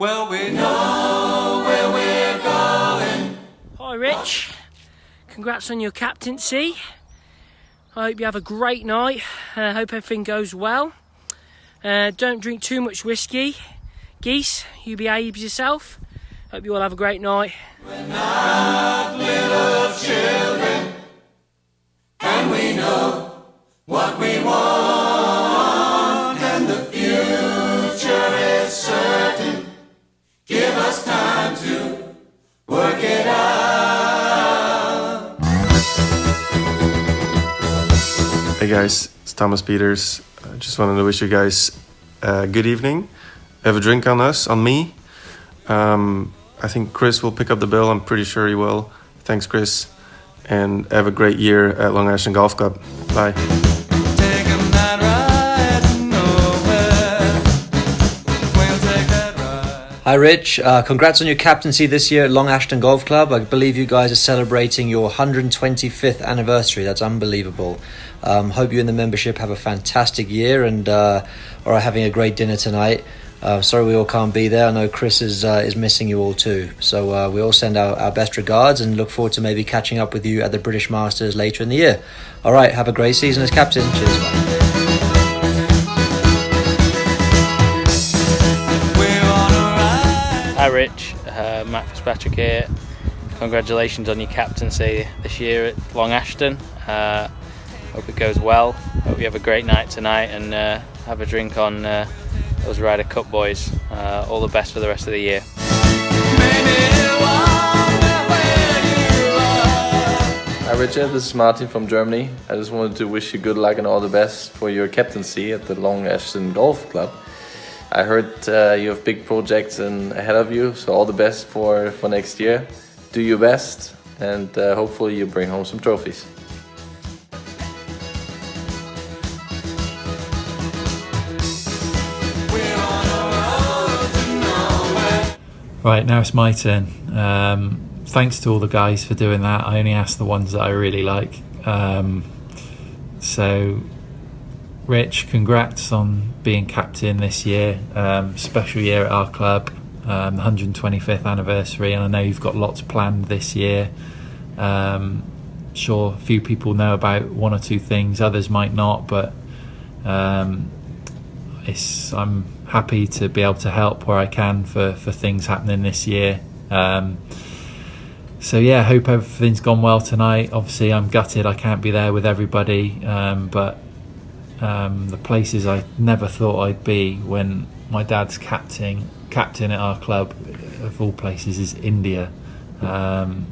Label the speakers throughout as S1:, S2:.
S1: Well, we know where we're going.
S2: Hi Rich, congrats on your captaincy. I hope you have a great night. I hope everything goes well. Don't drink too much whiskey. Geese, you behave yourself. Hope you all have a great night.
S1: We're not little children, and we know what we want, and the future is certain. Give us time to work it out.
S3: Hey guys, it's Thomas Peters. I just wanted to wish you guys a good evening. Have a drink on us, on me. I think Chris will pick up the bill. I'm pretty sure he will. Thanks, Chris. And have a great year at Long Ashton Golf Club. Bye.
S4: Hi Rich, congrats on your captaincy this year at Long Ashton Golf Club. I believe you guys are celebrating your 125th anniversary. That's unbelievable. Hope you and the membership have a fantastic year and are having a great dinner tonight. Sorry we all can't be there. I know Chris is missing you all too. So we all send our best regards and look forward to maybe catching up with you at the British Masters later in the year. All right, have a great season as captain. Cheers. Bye.
S5: Hi Rich, Matt Fitzpatrick here. Congratulations on your captaincy this year at Long Ashton. Hope it goes well. Hope you have a great night tonight and have a drink on those Ryder Cup boys. All the best for the rest of the year.
S6: Hi Richard, this is Martin from Germany. I just wanted to wish you good luck and all the best for your captaincy at the Long Ashton Golf Club. I heard you have big projects ahead of you, so all the best for next year. Do your best and hopefully you bring home some trophies.
S7: Right, now it's my turn. Thanks to all the guys for doing that. I only asked the ones that I really like. So Rich, congrats on being captain this year. Special year at our club, the 125th anniversary, and I know you've got lots planned this year. Sure, a few people know about one or two things, others might not, but I'm happy to be able to help where I can for things happening this year. So yeah, hope everything's gone well tonight. Obviously I'm gutted I can't be there with everybody, but the places I never thought I'd be when my dad's captain at our club, of all places, is India. I've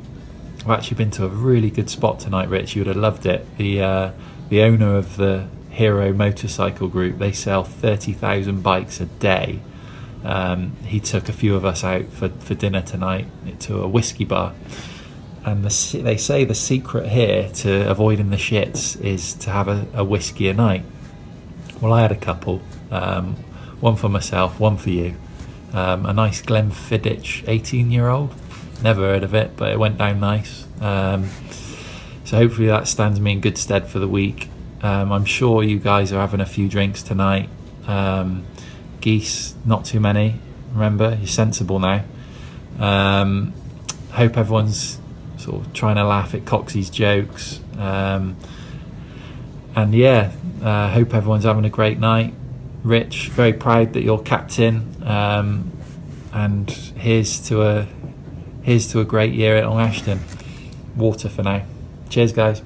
S7: actually been to a really good spot tonight, Rich. You would have loved it. The owner of the Hero motorcycle group, they sell 30,000 bikes a day. He took a few of us out for dinner tonight to a whiskey bar, and they say the secret here to avoiding the shits is to have a whiskey a night. Well, I had a couple, one for myself, one for you. A nice Glenfiddich 18-year-old. Never heard of it, but it went down nice. So hopefully that stands me in good stead for the week. I'm sure you guys are having a few drinks tonight. Geese, not too many. Remember, you're sensible now. Hope everyone's sort of trying to laugh at Coxey's jokes. And yeah, hope everyone's having a great night. Rich, very proud that you're captain. And here's to a great year at Long Ashton. Water for now. Cheers, guys.